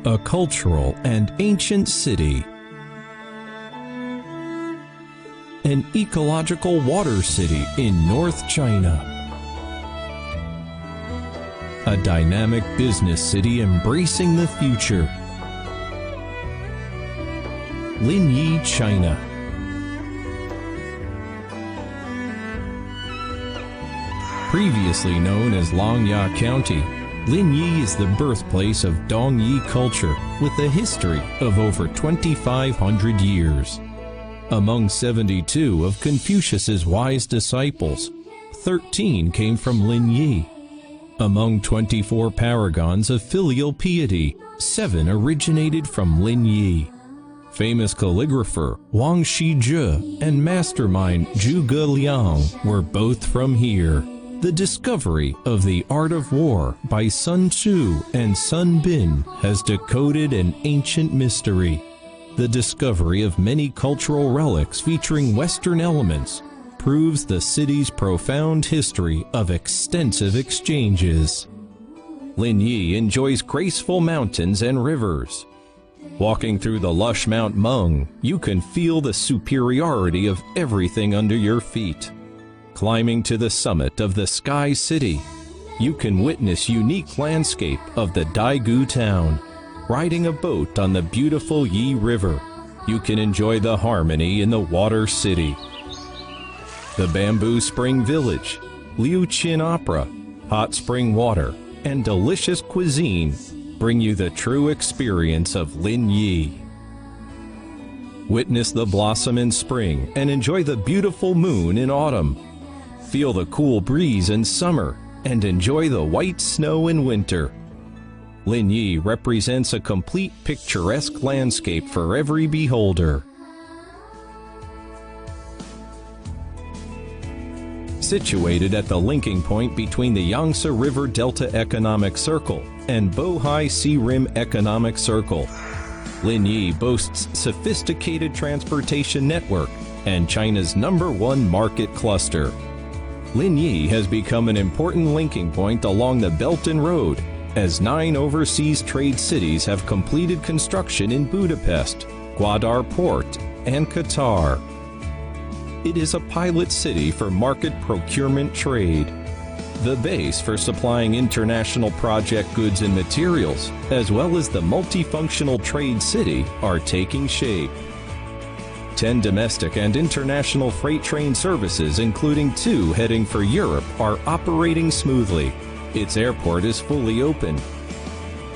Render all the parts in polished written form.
a cultural and ancient city, an ecological water city in North China, a dynamic business city embracing the future. Linyi, China. Previously known as Longya County, Linyi is the birthplace of Dongyi culture with a history of over 2,500 years. Among 72 of Confucius's wise disciples, 13 came from Linyi. Among 24 paragons of filial piety, 7 originated from Linyi. Famous calligrapher Wang Shiyue and mastermind Zhuge Liang were both from here. The discovery of the art of war by Sun Tzu and Sun Bin has decoded an ancient mystery. The discovery of many cultural relics featuring Western elements proves the city's profound history of extensive exchanges. Linyi enjoys graceful mountains and rivers. Walking through the lush Mount Meng, you can feel the superiority of everything under your feet. Climbing to the summit of the Sky City, you can witness unique landscape of the Daegu town. Riding a boat on the beautiful Yi River, you can enjoy the harmony in the Water City. The Bamboo Spring Village, Liu Qin Opera, hot spring water, and delicious cuisine bring you the true experience of Linyi. Witness the blossom in spring and enjoy the beautiful moon in autumn. Feel the cool breeze in summer and enjoy the white snow in winter. Linyi represents a complete picturesque landscape for every beholder. Situated at the linking point between the Yangtze River Delta Economic Circle and Bohai Sea Rim Economic Circle, Linyi boasts sophisticated transportation network and China's #1 market cluster. Linyi has become an important linking point along the Belt and Road, as 9 overseas trade cities have completed construction in Budapest, Gwadar Port, and Qatar. It is a pilot city for market procurement trade, the base for supplying international project goods and materials, as well as the multifunctional trade city, are taking shape. 10 domestic and international freight train services, including 2 heading for Europe, are operating smoothly. Its airport is fully open.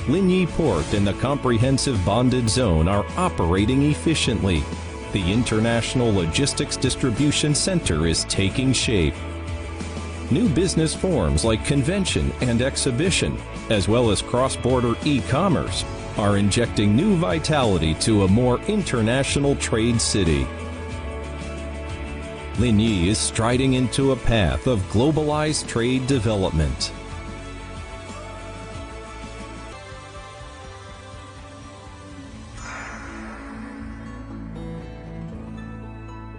Linyi Port and the comprehensive bonded zone are operating efficiently. The International Logistics Distribution Center is taking shape. New business forms like convention and exhibition, as well as cross-border e-commerce, are injecting new vitality to a more international trade city. Linyi is striding into a path of globalized trade development.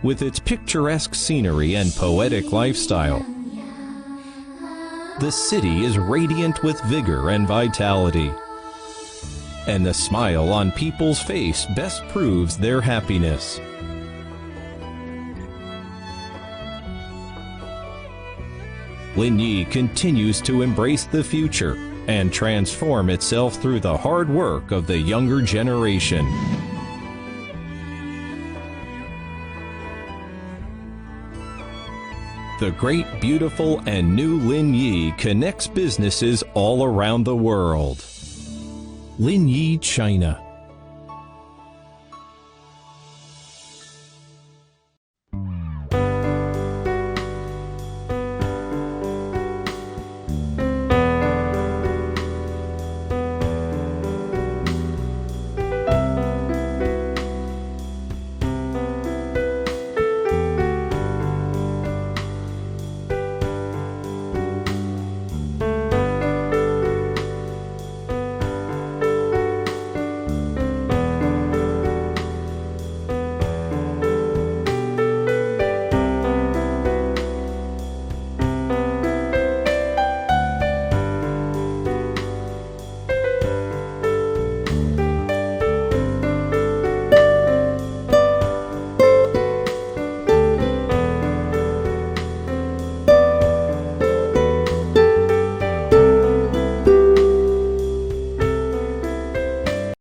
With its picturesque scenery and poetic lifestyle, the city is radiant with vigor and vitality. And the smile on people's face best proves their happiness. Linyi continues to embrace the future and transform itself through the hard work of the younger generation. The great, beautiful, and new Linyi connects businesses all around the world. Linyi, China.